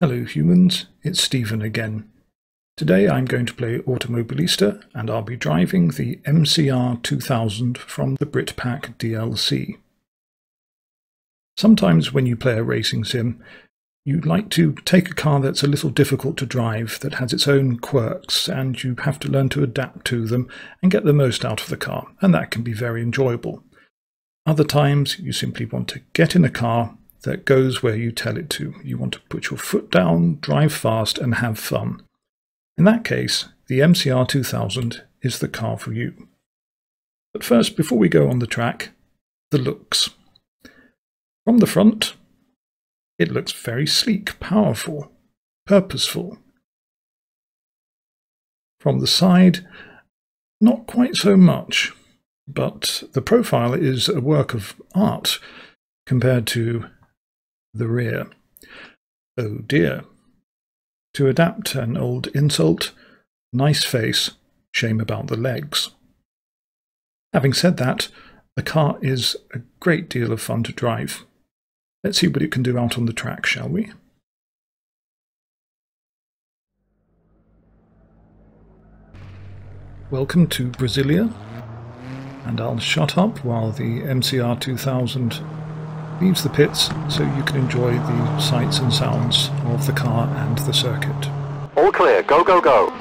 Hello humans, it's Stephen again. Today I'm going to play Automobilista and I'll be driving the MCR 2000 from the Brit DLC. Sometimes when you play a racing sim, you like to take a car that's a little difficult to drive, that has its own quirks, and you have to learn to adapt to them and get the most out of the car, and that can be very enjoyable. Other times you simply want to get in a car that goes where you tell it to. You want to put your foot down, drive fast, and have fun. In that case, the MCR 2000 is the car for you. But first, before we go on the track, the looks. From the front, it looks very sleek, powerful, purposeful. From the side, not quite so much, but the profile is a work of art compared to the rear. Oh dear. To adapt an old insult, nice face, shame about the legs. Having said that, the car is a great deal of fun to drive. Let's see what it can do out on the track, shall we? Welcome to Brasilia, and I'll shut up while the MCR 2000 leaves the pits so you can enjoy the sights and sounds of the car and the circuit. All clear, go, go, go.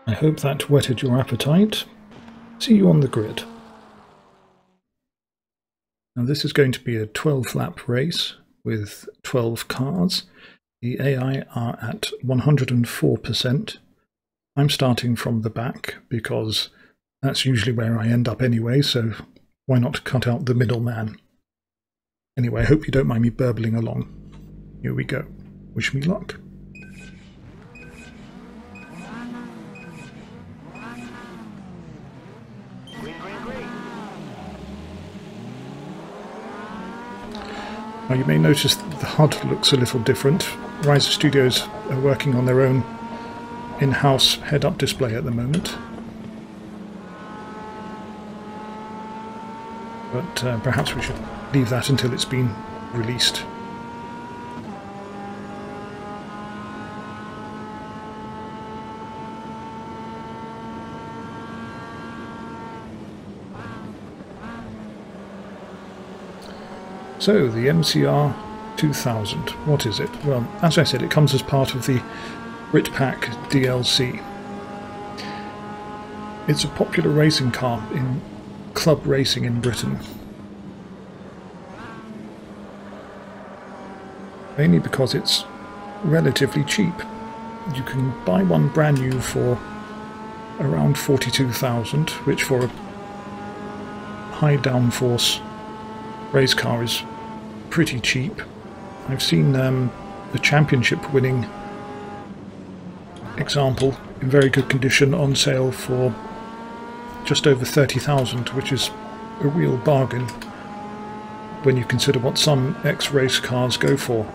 I hope that whetted your appetite. See you on the grid. Now this is going to be a 12-lap race with 12 cars. The AI are at 104%. I'm starting from the back because that's usually where I end up anyway, so why not cut out the middleman? Anyway, I hope you don't mind me burbling along. Here we go. Wish me luck. Now you may notice that the HUD looks a little different. Riser Studios are working on their own in-house head-up display at the moment. But perhaps we should leave that until it's been released. So, the MCR 2000, what is it? Well, as I said, it comes as part of the Brit DLC. It's a popular racing car in club racing in Britain. Mainly because it's relatively cheap. You can buy one brand new for around 42,000, which for a high downforce race car is pretty cheap. I've seen the championship winning example in very good condition on sale for just over 30,000, which is a real bargain when you consider what some X-race cars go for.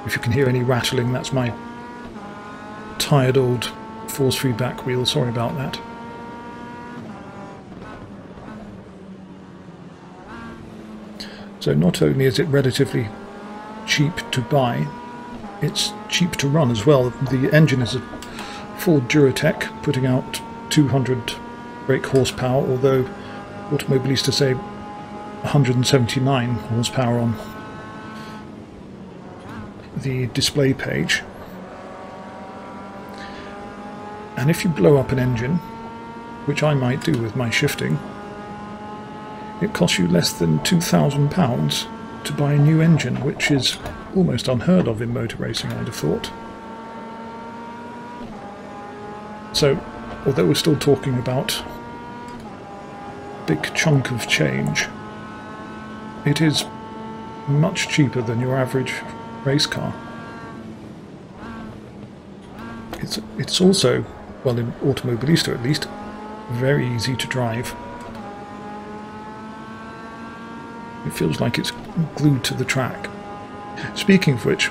If you can hear any rattling, that's my tired old force feedback wheel, sorry about that. So not only is it relatively cheap to buy, it's cheap to run as well. The engine is a full Duratec, putting out 200 brake horsepower, although Automobilista say 179 horsepower on the display page. And if you blow up an engine, which I might do with my shifting, it costs you less than £2,000 to buy a new engine, which is almost unheard of in motor racing, I'd have thought. So, although we're still talking about a big chunk of change, it is much cheaper than your average race car. It's also, well, in Automobilista at least, very easy to drive. It feels like it's glued to the track. Speaking of which,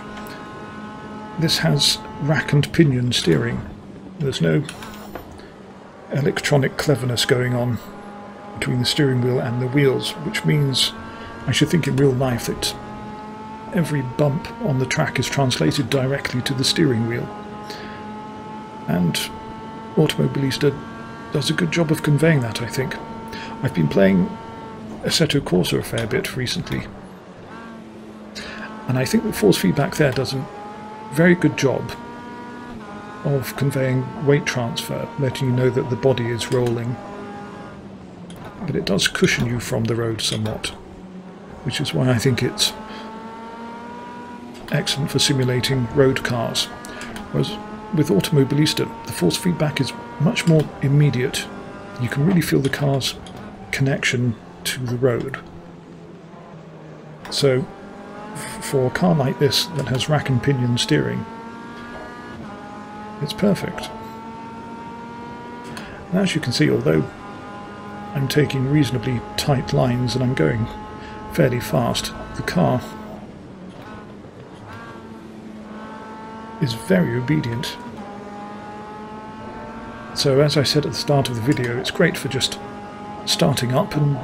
this has rack and pinion steering. There's no electronic cleverness going on between the steering wheel and the wheels, which means I should think in real life that every bump on the track is translated directly to the steering wheel. And Automobilista does a good job of conveying that, I think. I've been playing Assetto Corsa a fair bit recently, and I think the force feedback there does a very good job of conveying weight transfer, letting you know that the body is rolling, but it does cushion you from the road somewhat, which is why I think it's excellent for simulating road cars. Whereas with Automobilista, the force feedback is much more immediate. You can really feel the car's connection to the road. So for a car like this that has rack and pinion steering, it's perfect. And as you can see, although I'm taking reasonably tight lines and I'm going fairly fast, the car is very obedient. So as I said at the start of the video, it's great for just starting up and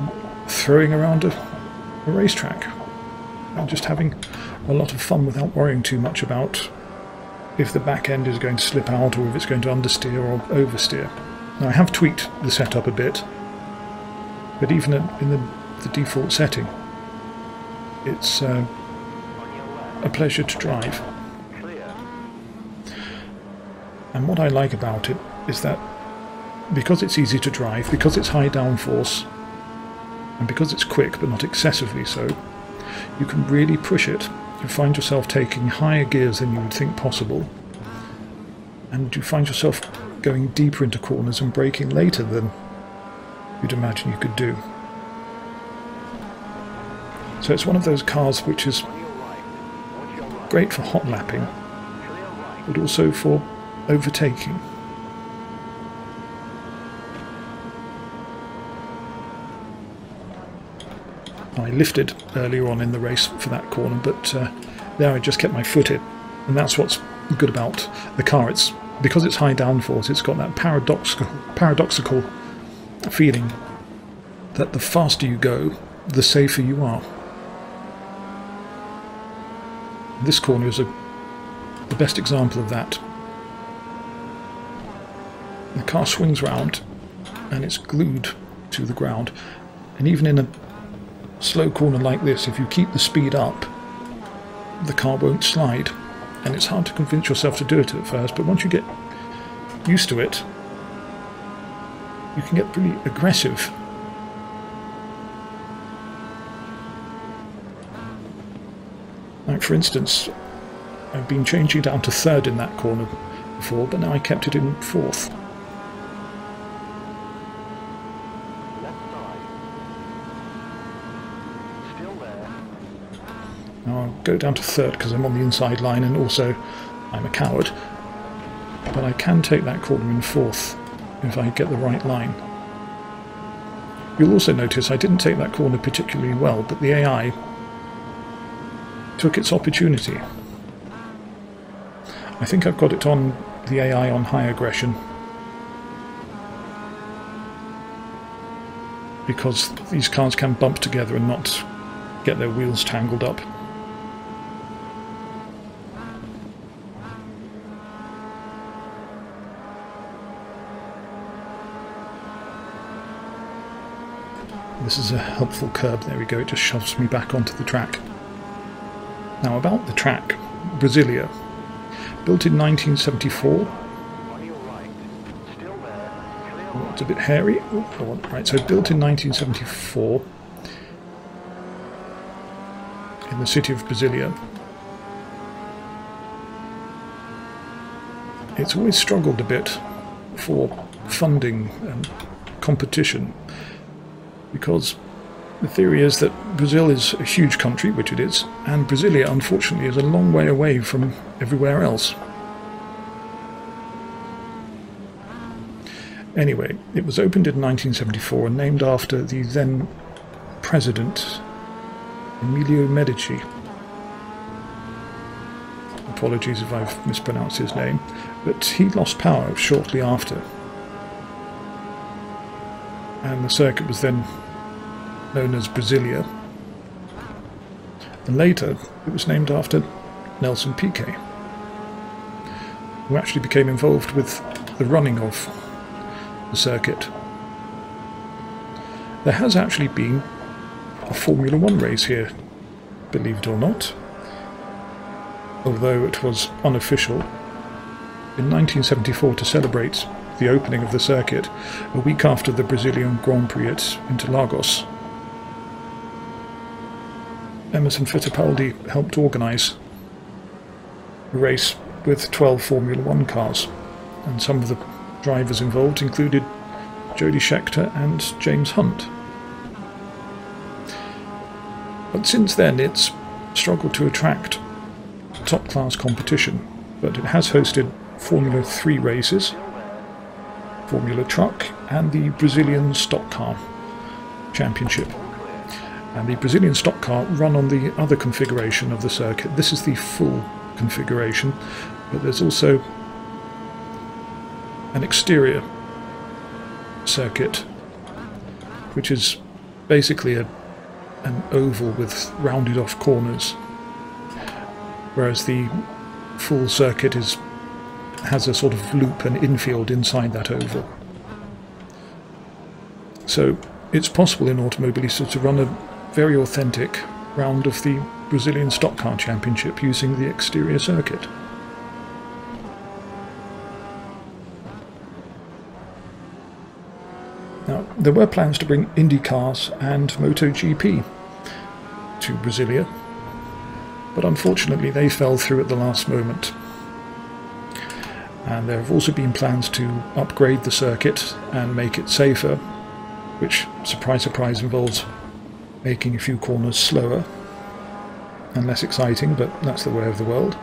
throwing around a racetrack and just having a lot of fun without worrying too much about if the back end is going to slip out or if it's going to understeer or oversteer. Now I have tweaked the setup a bit, but even in the default setting, it's a pleasure to drive. And what I like about it is that because it's easy to drive, because it's high downforce, and because it's quick but not excessively so, you can really push it. You find yourself taking higher gears than you would think possible, and you find yourself going deeper into corners and braking later than you'd imagine you could do. So it's one of those cars which is great for hot lapping, but also for overtaking. I lifted earlier on in the race for that corner, but there I just kept my foot in, and that's what's good about the car. It's because it's high downforce, it's got that paradoxical feeling that the faster you go, the safer you are. This corner is the best example of that. The car swings round and it's glued to the ground, and even in a slow corner like this, if you keep the speed up, the car won't slide, and it's hard to convince yourself to do it at first, but once you get used to it, you can get pretty aggressive. Like for instance, I've been changing down to third in that corner before, but now I kept it in fourth. Now I'll go down to third because I'm on the inside line and also I'm a coward. But I can take that corner in fourth if I get the right line. You'll also notice I didn't take that corner particularly well, but the AI took its opportunity. I think I've got it on the AI on high aggression, because these cars can bump together and not get their wheels tangled up. This is a helpful curb. There we go, it just shoves me back onto the track. Now about the track, Brasilia. Built in 1974. Oh, it's a bit hairy. Oh, right, so built in 1974 in the city of Brasilia. It's always struggled a bit for funding and competition, because the theory is that Brazil is a huge country, which it is, and Brasilia, unfortunately, is a long way away from everywhere else. Anyway, it was opened in 1974 and named after the then president, Emilio Medici. Apologies if I've mispronounced his name, but he lost power shortly after. And the circuit was then known as Brasilia. And later it was named after Nelson Piquet, who actually became involved with the running of the circuit. There has actually been a Formula 1 race here, believe it or not, although it was unofficial, in 1974 to celebrate the opening of the circuit, a week after the Brazilian Grand Prix at Interlagos. Emerson Fittipaldi helped organise a race with 12 Formula 1 cars, and some of the drivers involved included Jody Scheckter and James Hunt. But since then it's struggled to attract top-class competition, but it has hosted Formula 3 races, Formula Truck, and the Brazilian Stock Car Championship. And the Brazilian stock car run on the other configuration of the circuit. This is the full configuration, but there's also an exterior circuit, which is basically an oval with rounded off corners, whereas the full circuit has a sort of loop and infield inside that oval. So it's possible in Automobilista to run a very authentic round of the Brazilian Stock Car Championship using the exterior circuit. Now, there were plans to bring Indy cars and MotoGP to Brasilia, but unfortunately they fell through at the last moment. And there have also been plans to upgrade the circuit and make it safer, which, surprise surprise, involves making a few corners slower and less exciting, but that's the way of the world.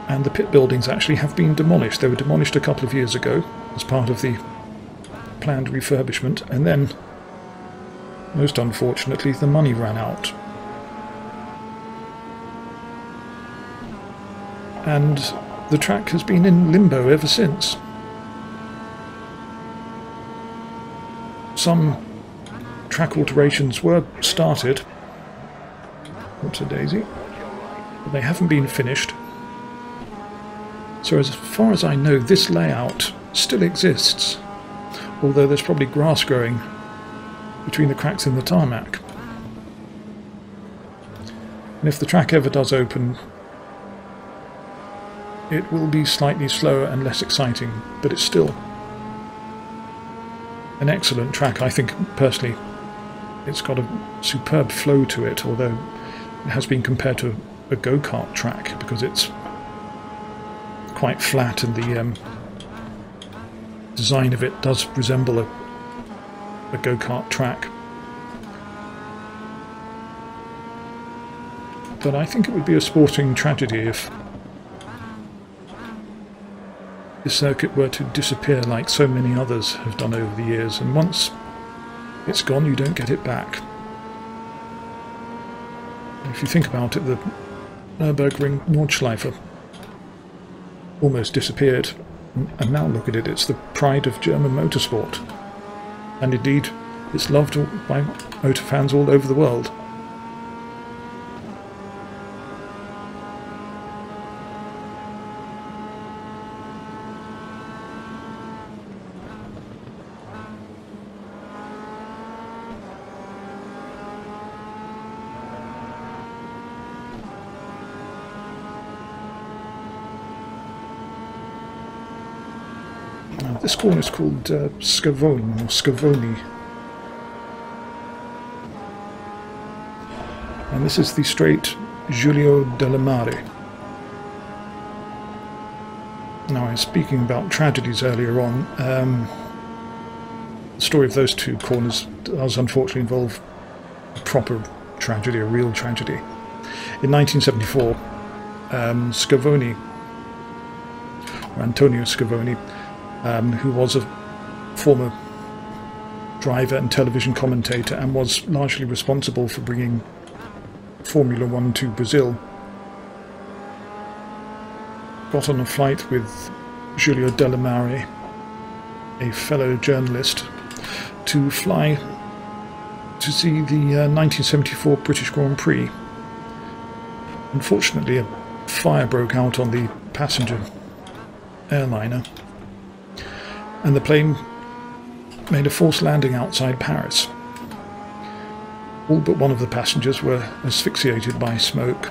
And the pit buildings actually have been demolished. They were demolished a couple of years ago as part of the planned refurbishment, and then, most unfortunately, the money ran out. And the track has been in limbo ever since. Some track alterations were started, whoops-a-daisy, but they haven't been finished. So as far as I know, this layout still exists, although there's probably grass growing between the cracks in the tarmac. And if the track ever does open, it will be slightly slower and less exciting, but it's still an excellent track. I think, personally, It's got a superb flow to it, although it has been compared to a go-kart track because it's quite flat and the design of it does resemble a go-kart track. But I think it would be a sporting tragedy if this circuit were to disappear like so many others have done over the years, and once it's gone you don't get it back. If you think about it, the Nürburgring Nordschleife almost disappeared, and now look at it, it's the pride of German motorsport, and indeed it's loved by motor fans all over the world. This corner is called Scavone, or Scavoni. And this is the straight Giulio della Mare. Now, I was speaking about tragedies earlier on. The story of those two corners does unfortunately involve a proper tragedy, a real tragedy. In 1974, Scavoni, or Antonio Scavoni, who was a former driver and television commentator and was largely responsible for bringing Formula One to Brazil, got on a flight with Giulio della Mare, a fellow journalist, to fly to see the 1974 British Grand Prix. Unfortunately, a fire broke out on the passenger airliner, and the plane made a forced landing outside Paris. All but one of the passengers were asphyxiated by smoke,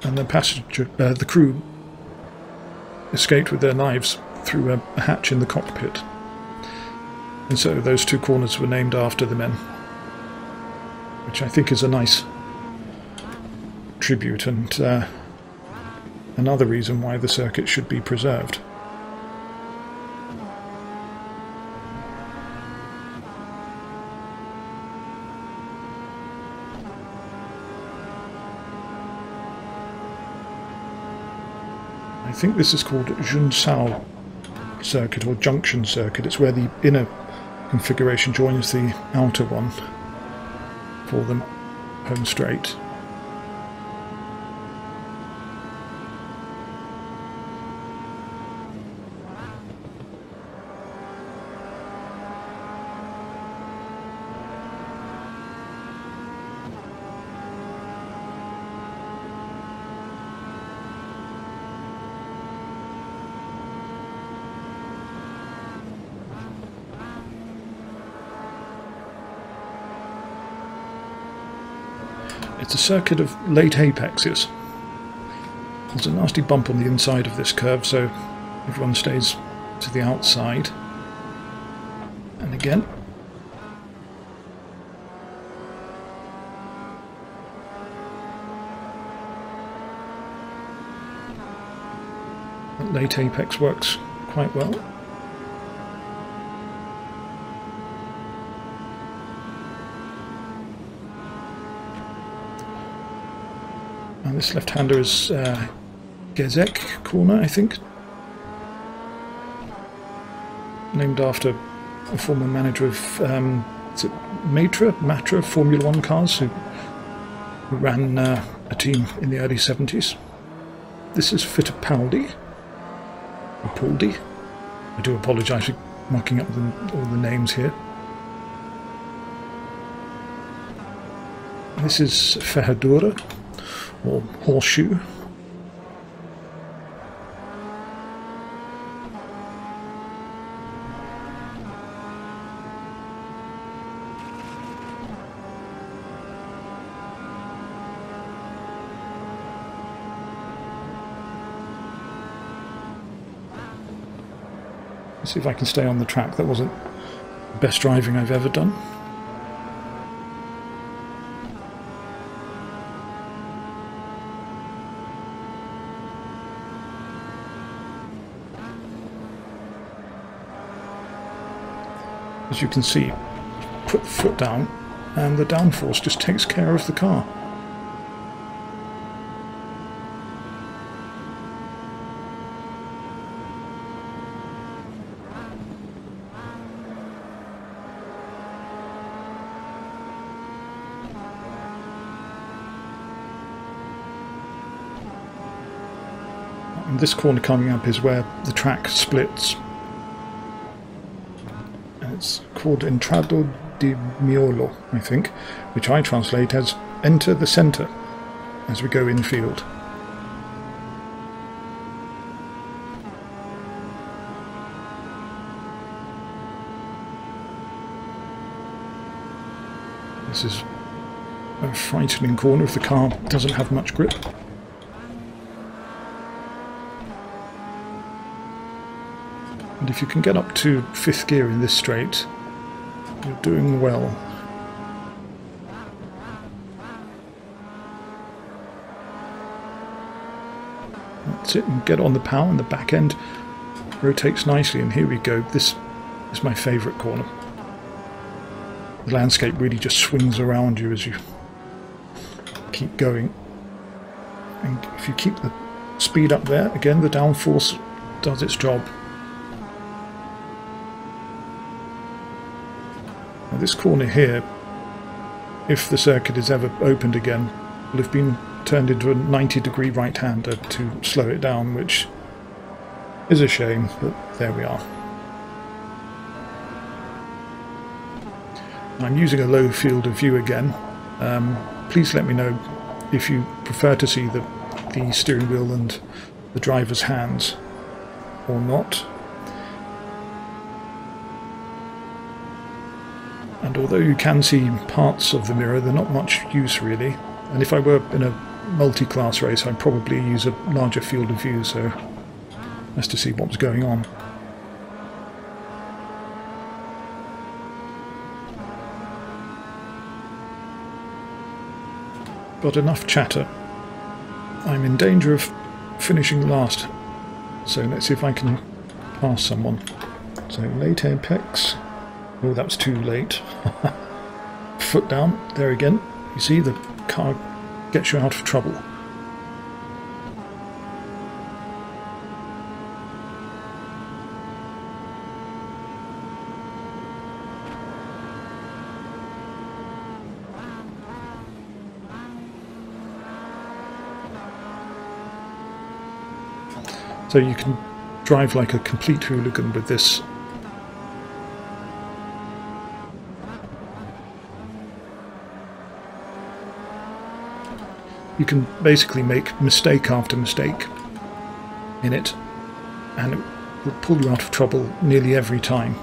and the crew escaped with their lives through a hatch in the cockpit. And so those two corners were named after the men, which I think is a nice tribute and another reason why the circuit should be preserved. I think this is called Junsao circuit or junction circuit. It's where the inner configuration joins the outer one for the home straight. It's a circuit of late apexes. There's a nasty bump on the inside of this curve, so everyone stays to the outside. And again. That late apex works quite well. And this left-hander is Gezek corner, I think, named after a former manager of is it Matra Formula One cars who ran a team in the early 70s. This is Fittipaldi, or Paldi. I do apologise for mucking up all the names here. This is Ferradura, or Horseshoe. Let's see if I can stay on the track. That wasn't the best driving I've ever done. As you can see, put the foot down and the downforce just takes care of the car. And this corner coming up is where the track splits. And it's called Entrado di Miolo, I think, which I translate as enter the centre as we go infield. This is a frightening corner if the car doesn't have much grip. And if you can get up to 5th gear in this straight, you're doing well. That's it, and get on the power, and the back end rotates nicely, and here we go. This is my favourite corner. The landscape really just swings around you as you keep going. And if you keep the speed up there, again the downforce does its job. Now this corner here, if the circuit is ever opened again, will have been turned into a 90-degree right-hander to slow it down, which is a shame, but there we are. I'm using a low field of view again. Please let me know if you prefer to see the steering wheel and the driver's hands or not. And although you can see parts of the mirror, they're not much use really. And if I were in a multi-class race, I'd probably use a larger field of view so as to see what was going on. Got enough chatter. I'm in danger of finishing last, so let's see if I can pass someone. So late apex. Oh, that was too late. Foot down, there again. You see, the car gets you out of trouble. So you can drive like a complete hooligan with this. You can basically make mistake after mistake in it, and it will pull you out of trouble nearly every time.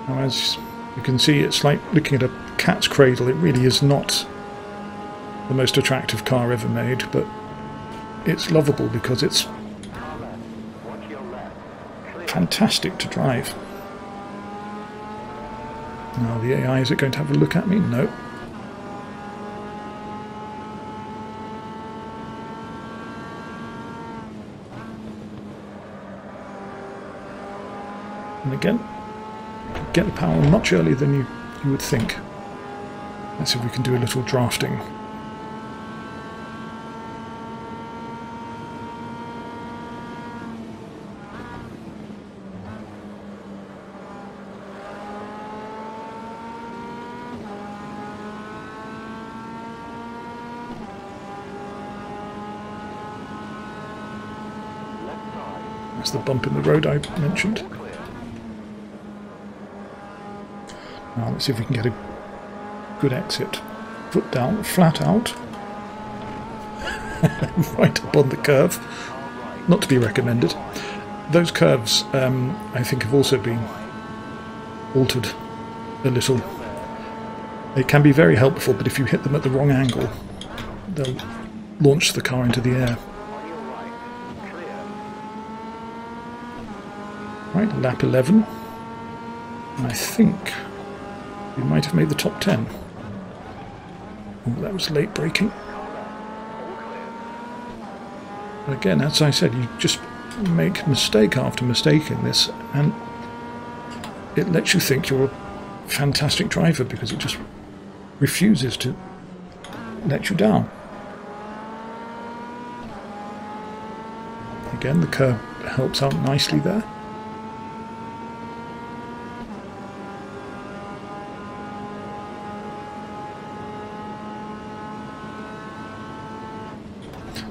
Now, as you can see, it's like looking at a cat's cradle. It really is not the most attractive car ever made, but it's lovable because it's fantastic to drive. Now the AI, is it going to have a look at me? No. And again, get the power much earlier than you would think. Let's see if we can do a little drafting. That's the bump in the road I mentioned. Now let's see if we can get a good exit. Foot down, flat out. Right up on the curve. Not to be recommended. Those curves, I think, have also been altered a little. They can be very helpful, but if you hit them at the wrong angle, they'll launch the car into the air. Right, lap 11. And I think we might have made the top 10. Oh, that was late braking. But again, as I said, you just make mistake after mistake in this, and it lets you think you're a fantastic driver because it just refuses to let you down. Again, the curb helps out nicely there.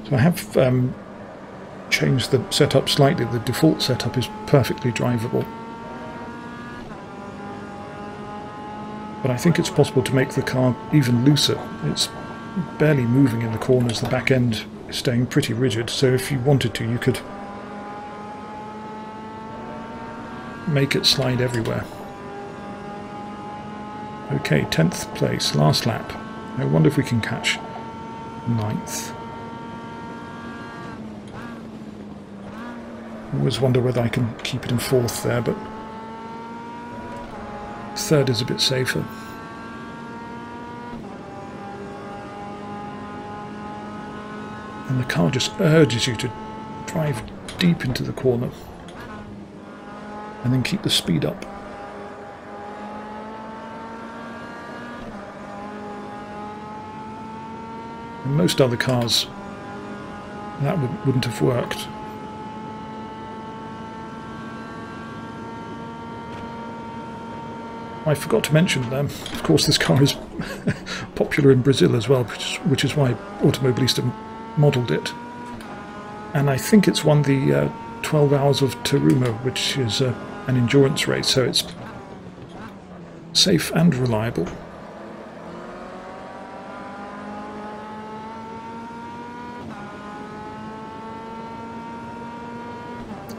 So I have changed the setup slightly. The default setup is perfectly drivable. But I think it's possible to make the car even looser. It's barely moving in the corners, the back end is staying pretty rigid, so if you wanted to, you could make it slide everywhere. Okay, 10th place, last lap. I wonder if we can catch 9th. I always wonder whether I can keep it in 4th there, but 3rd is a bit safer. And the car just urges you to drive deep into the corner and then keep the speed up. In most other cars, that wouldn't have worked. I forgot to mention, of course, this car is popular in Brazil as well, which is why Automobilista modelled it. And I think it's won the 12 Hours of Taruma, which is an endurance race, so it's safe and reliable.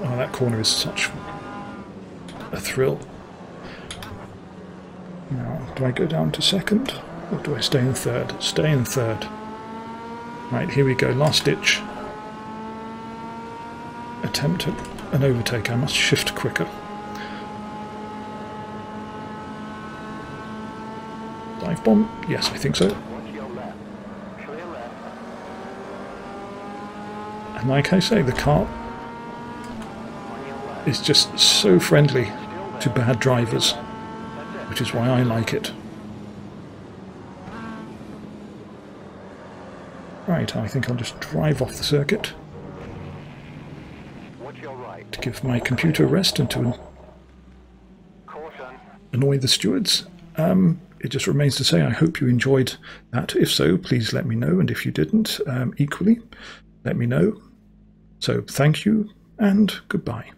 Oh, that corner is such a thrill. Now, do I go down to 2nd, or do I stay in 3rd? Stay in 3rd. Right, here we go, last ditch. Attempt at an overtake. I must shift quicker. Dive bomb? Yes, I think so. And like I say, the car is just so friendly to bad drivers, which is why I like it. Right, I think I'll just drive off the circuit to give my computer a rest and to annoy the stewards. It just remains to say I hope you enjoyed that. If so, please let me know, and if you didn't, equally, let me know. So thank you and goodbye.